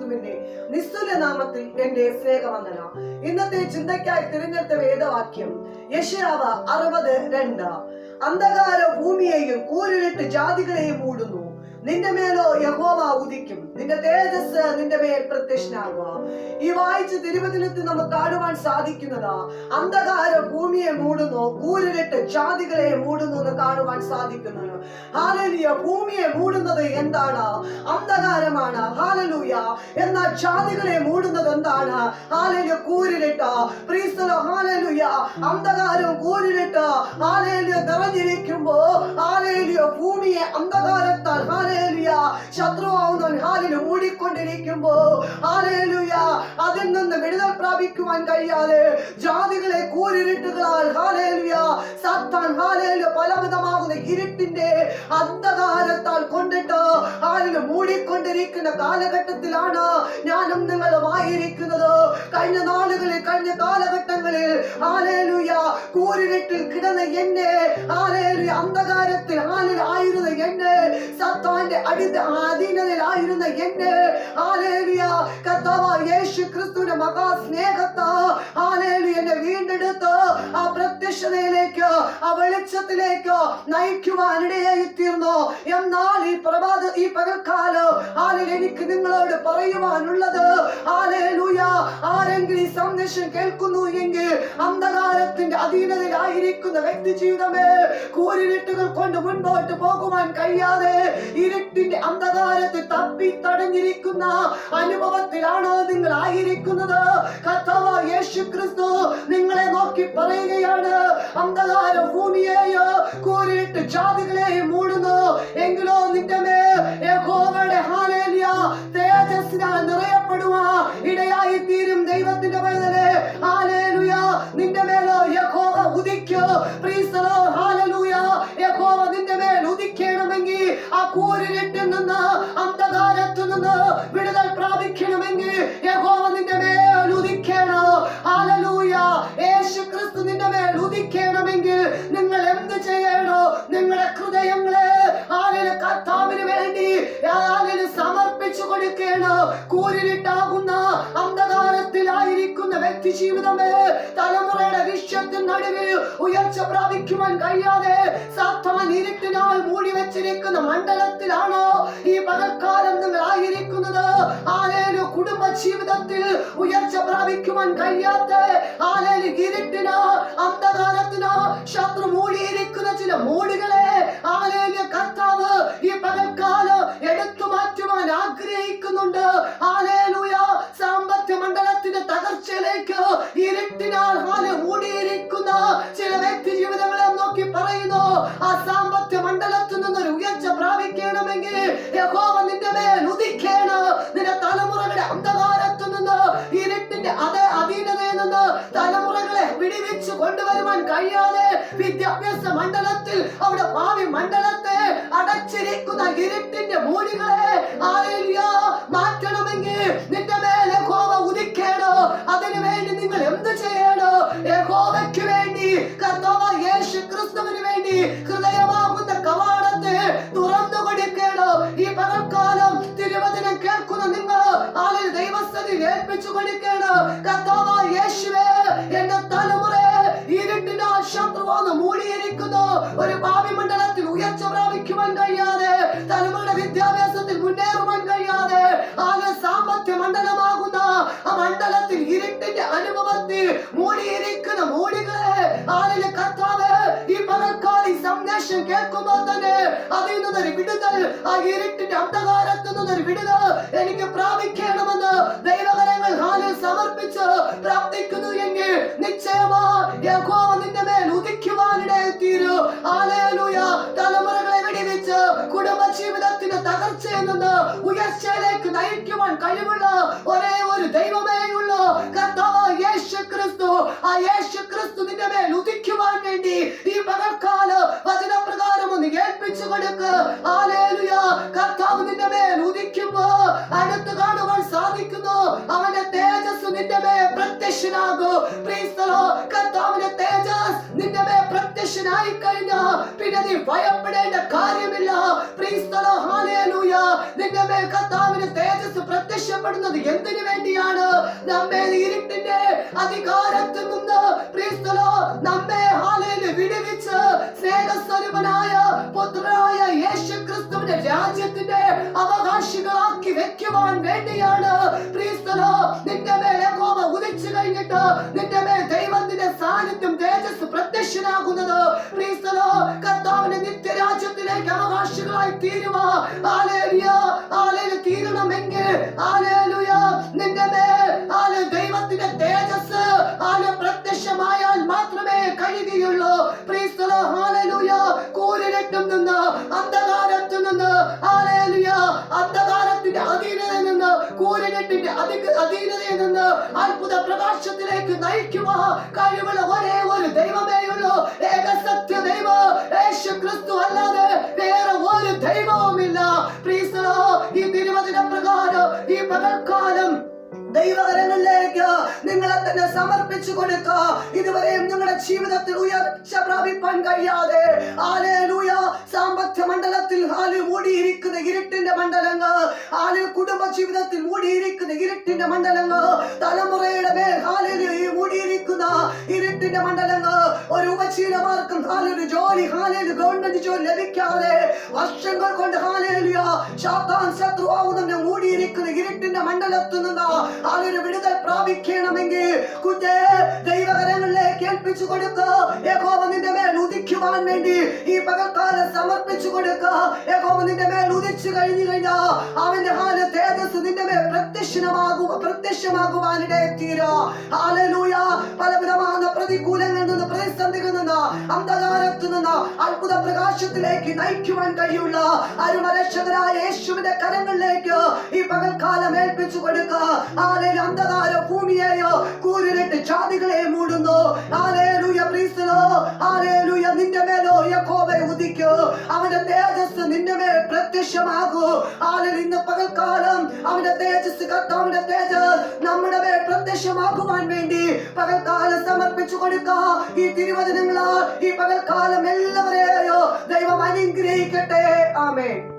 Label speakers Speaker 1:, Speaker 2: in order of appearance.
Speaker 1: ക്രിസ്തുവിന്റെ നിസ്തുല്യ നാമത്തിൽ എന്റെ സ്നേഹവന്ദനം. ഇന്നത്തെ ചിന്തയ്ക്കായി തിരഞ്ഞെടുത്ത വേദവാക്യം യെശയ്യാവ് 60:2. അന്ധകാര ഭൂമിയെയും കൂരിരുട്ട് ജാതികളെയും മൂടുന്നു, നിന്റെ മേലോ യഹോവ ഉദിക്കും, നിന്റെ തേജസ് നിന്റെ മേൽ പ്രത്യക്ഷനാകുക. ഈ വായിച്ച തിരുവചനത്തിൽ നമുക്ക് കാണുവാൻ സാധിക്കുന്നത് അന്ധകാര ഭൂമിയെ മൂടുന്നു, കൂരിരുട്ട് ജാതികളെ മൂടുന്നു എന്ന് കാണുവാൻ സാധിക്കുന്നു. ഹല്ലേലൂയ. ഭൂമിയെ മൂടുന്നത് എന്താണ്? അന്ധകാരമാണ്. ഹല്ലേലൂയ. എന്നാൽ ജാതികളെ മൂടുന്നത് എന്താണ്? ഹല്ലേലൂയ, കൂരിരുട്ട്. Praise the lord. ഹല്ലേലൂയ. അന്ധകാരം കൂരിരുട്ട് ഹല്ലേലൂയ നിറഞ്ഞിരിക്കുമ്പോ ഹല്ലേലൂയ ഭൂമിയെ അന്ധകാരത്താൽ ഹല്ലേലൂയ ശത്രുവാകുന്നവൻ ഹല്ലേലൂയ മൂടിക്കൊണ്ടിരിക്കുമ്പോ ഹല്ലേലൂയ അതിൽ നിന്ന് വിടുതൽ പ്രാപിക്കുവാൻ കഴിയാതെ ജാതികളെ കൂരിരുട്ടുകളാൽ ഹല്ലേലൂയ സാത്താൻ ഹല്ലേലൂയ പലവിധമാകുന്ന ഇരുട്ടിന്റെ അന്ധകാരത്താൽ കൊണ്ടിട്ട് ഹല്ലേലൂയ മൂടിക്കൊണ്ടിരിക്കുന്ന കാലഘട്ടത്തിലാണ് ഞാനും നിങ്ങളും ആയിരിക്കുന്നത്. കഴിഞ്ഞ നാളുകളിൽ, കഴിഞ്ഞ കാലഘട്ടങ്ങളിൽ ഹല്ലേലൂയ കൂരിരുട്ടിൽ കിടന്ന എന്നെ ഹല്ലേലൂയ അന്ധകാരത്തിൽ ഹല്ലേലൂയ ആയിരുന്ന എന്നെ, സാത്താന്റെ അധീനതയിലായിരുന്ന എന്നെ ഹല്ലേലൂയ കർത്താവായ യേശു ക്രിസ്തുവിന്റെ മഹാസ്നേഹത്താ ഹല്ലേലൂയ എന്നെ വീണ്ടെടുത്ത് ആ പ്രത്യക്ഷതയിലേക്ക്, ആ വെളിച്ചത്തിലേക്ക് നയിക്കുവാൻ ഇടയായി തീർന്നു. എന്നാൽ ഈ പകൽക്കാലം ഹല്ലേലൂയ എനിക്ക് നിങ്ങളോട് പറയുവാനുള്ളത് ഹല്ലേലൂയ ആരെങ്കിലും ഈ സന്ദേശം കേൾക്കുന്നു എങ്കിൽ അന്ധകാരത്തിന്റെ അധീനതയിലായിരിക്കുന്ന വ്യക്തി ജീവിതമേ, കൂരിരുട്ടുകൾ കൊണ്ട് മുൻപോട്ട് പോകുവാൻ കഴിയാതെ ഇരുട്ടിന്റെ അന്ധകാരത്തിൽ തപ്പി തടഞ്ഞിരിക്കുന്ന അനുഭവത്തിലാണോ നിങ്ങൾ ആയിരിക്കുന്നത്? കർത്താവായ യേശു ക്രിസ്തു നിങ്ങളെ നോക്കി പറയുകയാണ്, അന്ധകാര ഭൂമിയെയോ കൂരിട്ട് ജാതികളെയും മൂടുന്നു, എങ്കിലോ നിന്റെ മേൽ യഹോവയുടെ ഹല്ലേലൂയ തേജസ്സിനാൽ നിറയപ്പെടുവാൻ ഇടയായി തീരും. ദൈവത്തിന്റെ പൈതലേ, ഹല്ലേലൂയ നിന്റെ മേലോ യഹോവ ഉദിക്കും. Praise the lord. ഹല്ലേലൂയ. യഹോവ നിന്റെ മേൽ ഉദിക്കണമെങ്കിൽ, ആ കൂരിരുട്ടിൽ നിന്ന്, അന്ധകാരത്തിൽ നിന്ന് വിടുതൽ പ്രാപിക്കണമെങ്കിൽ യഹോവ നിന്റെ മേൽ ഉദിക്കണം. ഹല്ലേലൂയ. യേശു ക്രിസ്തു നിന്റെ മേൽ ഉദിക്കണമെങ്കിൽ നിങ്ങൾ എന്ത് ചെയ്യണോ? നിങ്ങളുടെ ഹൃദയങ്ങളെ ഹല്ലേലൂയ കർത്താവിന് വേണ്ടി ഹല്ലേലൂയ സമർപ്പിച്ചു കൊടുക്കണം. കൂരിരുട്ടാകുന്ന അന്ധകാരത്തിലായിരിക്കുന്ന വ്യക്തി ജീവിതമേ, തലമുറയുടെ വിശ്വത്തിൻ നടുവിൽ ഉയർച്ച പ്രാപിക്കുവാൻ കഴിയാതെ സാത്താൻ ഇരുട്ടിനാൽ മൂടി വെച്ചിരിക്കുന്ന മണ്ഡലത്തിലാണോ ഈ പകൽക്കാലം നിങ്ങൾ ആയിരിക്കുന്നത്? ഹല്ലേലൂയ കുടുംബ ജീവിതത്തിൽ ഉയർച്ച പ്രാപിക്കുവാൻ കഴിയാത്ത ഹല്ലേലൂയ ഇരുട്ടിനോ അന്ധകാരത്തിനോ ശത്രു മൂടിയിരിക്കുന്ന ചില മൂടുകളെ ഹല്ലേലൂയ കർത്താവ് ഈ പകൽക്കാലം എടുത്തു മാറ്റുവാൻ ആഗ്രഹിക്കുന്നുണ്ട്. ഹല്ലേലൂയ. സാമ്പത്തിക മണ്ഡലത്തിന്റെ തകർച്ചയിലേക്ക് ഇരുട്ടിനാൽ മൂടിയിരിക്കുന്ന ചില വ്യക്തി ജീവിതങ്ങളെ നോക്കി പറയുന്നു, ആ സാമ്പത്തിക മണ്ഡലത്തിൽ നിന്നൊരു ഉയർച്ച പ്രാപിക്കണമെങ്കിൽ യഹോവ നിന്റെ മേൽ ഉദിക്കണം. നിന്റെ തലമുറകളുടെ അന്ധകാരത്തിൽ നിന്ന്, ഇരുട്ടിന്റെ അധീനതയിൽ നിന്ന് തലമുറകളെ വിടിവിച്ചു കൊണ്ടുവരുവാൻ കഴിയാതെ വിദ്യാഭ്യാസ മണ്ഡലത്തിൽ, അവിടെ ഭാവി മണ്ഡലത്തെ അടച്ചിരിക്കുന്ന ഇരുട്ടിന്റെ മൂടികളെ ഹല്ലേലൂയ മാറ്റണമെങ്കിൽ നിന്റെ മേൽ യഹോവ ഉദിക്കണോ. അതിനു വേണ്ടി നിങ്ങൾ എന്ത് ചെയ്യണോ? യഹോവയ്ക്ക് വേണ്ടി, കർത്താവായ യേശു ക്രിസ്തുവിന് വേണ്ടി ഹൃദയമാകുന്ന കവാടത്തെ തുറന്നു കൊടുക്കണോ. ഈ പകൽക്കാലം തിരുവചനം കേൾക്കുന്ന നിങ്ങൾ ആളിൽ ദൈവസ്ഥിതി ഏൽപ്പിച്ചു കൊടുക്കണം. കർത്താവായ യേശുവേ, എന്റെ തലമുറയെ ഇരുട്ടിനാൽ ശത്രുവാണ് മൂടിയിരിക്കുന്നു. ഒരു ഭാവി മണ്ഡലത്തിൽ ഉയർച്ച പ്രാപിക്കുവാൻ കഴിയാതെ, തലമുറയുടെ വിദ്യാഭ്യാസത്തിൽ മുന്നേറുവാൻ കഴിയാതെ, ആകെ സാമ്പത്തിക മണ്ഡലമാകുന്ന ആ മണ്ഡലത്തിൽ ഇരുട്ടിന്റെ അനുഭവത്തിൽ മൂടിയിരിക്കുന്ന മൂടികളെ ആളിലെ കർത്താവ് ഈ പകൽക്കാലം ഈ സന്ദേശം കേൾക്കുമ്പോൾ തന്നെ അതിൽ നിന്നൊരു വിടുതൽ, ആ ഇരുട്ടിന്റെ അന്ധകാരത്തിൽ നിന്നൊരു വിടുതൽ എനിക്ക് പ്രാപിക്കണമെന്ന് ദൈവകരങ്ങൾ ഹാലിൽ സമർപ്പിച്ച് പ്രാർത്ഥിക്കുന്നു എങ്കിൽ നിശ്ചയമാ യഹോവ നിന്റെ മേൽ ഉദിക്കുവാനിടയിൽ തീരും. ഹല്ലേലൂയ. തലമുറകളെ വെടിവെച്ച് കുടുംബ ജീവിതത്തിന്റെ തകർച്ചയിൽ നിന്ന് ഉയർച്ചയിലേക്ക് നയിക്കുവാൻ കഴിവുള്ള ഒരേ ഒരു ദൈവമേ ഉള്ളൂ, കർത്താവായ യേശു ക്രിസ്തു. ആ യേശു ക്രിസ്തു നിന്റെ മേൽ ഉദിക്കുവാൻ വേണ്ടി ഈ പകൽക്കാല വചനപ്രകാരം ഒന്ന് ഏൽപ്പിച്ചു കൊടുക്ക്. ഹല്ലേലൂയ. കർത്താവ് നിന്റെ മേൽ ഉദിക്കുമ്പോ അടുത്ത് കാണുവാൻ സാധിക്കുന്നു, അവന്റെ തേജസ് നിന്റെ മേൽ പ്രത്യക്ഷനാകും. Price the Lord. കർത്താവിന്റെ തേജസ് നിന്റെ മേൽ പ്രത്യക്ഷ മനുഷ്യനായി കഴിഞ്ഞാ പിന്നെ നീ ഭയപ്പെടേണ്ട കാര്യമില്ല. Praise the Lord. Hallelujah. നിന്റെ മേൽ കർത്താവിന്റെ തേജസ് പ്രത്യക്ഷപ്പെടുന്നത് എന്തിനു വേണ്ടിയാണ്? നമ്മെ ഇരുട്ടിന്റെ അധികാരത്തിൽ നിന്ന് Praise the Lord നമ്മെ വിടുവിച്ച് സ്നേഹസ്വരൂപനായ പുത്രനായ യേശു ക്രിസ്തുവിന്റെ രാജ്യത്തിന്റെ അവകാശികളാക്കി വെക്കുവാൻ വേണ്ടിയാണ്. Praise the Lord. നിന്റെ മേൽ യഹോവ ഉദിച്ചു കഴിഞ്ഞിട്ട് നിന്റെ മേൽ ദൈവത്തിന്റെ സാന്നിധ്യം തേജസ് പ്രത്യക്ഷനാകുന്നത്. Praise the Lord. കർത്താവിന്റെ നിത്യരാജ്യത്തിലേക്ക് അവകാശികളായി തീരുവാ തീരണമെങ്കിൽ നിന്റെ മേൽ ദൈവത്തിന്റെ തേജസ് പ്രത്യക്ഷമായാൽ മാത്രമേ കഴിയുകയുള്ളൂ. Praise the Lord. Hallelujah. കൂരിരുട്ടിൽ നിന്ന് അന്ധകാരത്തിൽ നിന്ന് അന്ധകാരത്തിന്റെ അധീനതയിൽ നിന്ന് കൂരിരുട്ടിന്റെ അധീനതയിൽ നിന്ന് അത്ഭുത പ്രകാശത്തിലേക്ക് നയിക്കുവാൻ കഴിവുള്ള ഒരേ ഒരു ദൈവമേയുള്ളൂ. ഏക സത്യ ദൈവം യേശു ക്രിസ്തു അല്ലാതെ വേറെ ഒരു ദൈവവുമില്ല. Praise the Lord. ഈ തിരുവചന പ്രകാരം ഈ പകൽക്കാലം ദൈവകരങ്ങളിലേക്ക് നിങ്ങളെ തന്നെ സമർപ്പിച്ചു കൊടുക്കുക. ഇതുവരെയും നിങ്ങളുടെ ജീവിതത്തിൽ ഉയർച്ച പ്രാപിപ്പാൻ കഴിയാതെ സാമ്പത്തിക മണ്ഡലത്തിൽ മൂടിയിരിക്കുന്ന ഇരുട്ടിന്റെ മണ്ഡലങ്ങൾ, കുടുംബ ജീവിതത്തിൽ മൂടിയിരിക്കുന്ന ഇരുട്ടിന്റെ മണ്ഡലങ്ങൾ, തലമുറയുടെ മേൽ മൂടിയിരിക്കുന്ന ഇരുട്ടിന്റെ മണ്ഡലങ്ങൾ, ഒരു ഉപജീവനമാർക്കും ജോലി ഗവൺമെന്റ് ജോലി ലഭിക്കാതെ വർഷങ്ങൾ കൊണ്ട് ശത്രുവാകുന്ന മൂടിയിരിക്കുന്ന ഇരുട്ടിന്റെ മണ്ഡലത്തിൽ നിന്ന് വിടുതൽ പ്രാപിക്കണമെങ്കിൽ കുഞ്ഞെ ദൈവകരങ്ങളിലേക്ക് ഏൽപ്പിച്ചു കൊടുക്കുക. യഹോവ നിന്റെ മേൽ ഉദിക്കുവാൻ വേണ്ടി ഈ പകൽക്കാലം സമർപ്പിച്ചു കൊടുക്കുക. യഹോവ നിന്റെ മേൽ ഉദിച്ചു കഴിഞ്ഞു കഴിഞ്ഞാൽ അവന്റെ തേജസ് നിന്റെ മേൽ പ്രത്യക്ഷമാകുവാനിടയിൽ തീരാ. ഹല്ലേലൂയ. പലവിധമായ പ്രതികൂലങ്ങളിൽ നിന്ന്, പ്രതിസന്ധികളിൽ നിന്ന്, അന്ധകാരത്തിൽ നിന്ന് അത്ഭുത പ്രകാശത്തിലേക്ക് നയിക്കുവാൻ കഴിയുള്ള അരുമരക്ഷകനായ യേശുവിന്റെ കരങ്ങളിലേക്ക് ഈ പകൽക്കാലം ഏൽപ്പിച്ചു കൊടുക്കുക. അന്ധകാര ഭൂമിയെയോ കൂരിരുട്ട് ജാതികളെ മൂടുന്നു. നിന്റെ മേലോ യഹോവ ഉദിക്കൂ. അവന്റെ തേജസ് നിന്റെ മേൽ പ്രത്യക്ഷമാകൂ. ഇന്ന് പകൽക്കാലം അവന്റെ തേജസ്, കർത്താവിന്റെ തേജസ് നമ്മുടെ മേൽ പ്രത്യക്ഷമാക്കുവാൻ വേണ്ടി പകൽക്കാലം സമർപ്പിച്ചു കൊടുക്കുക. ഈ തിരുവചനങ്ങളാൽ ഈ പകൽക്കാലം എല്ലാവരെയോ ദൈവം അനുഗ്രഹിക്കട്ടെ. ആമേൻ.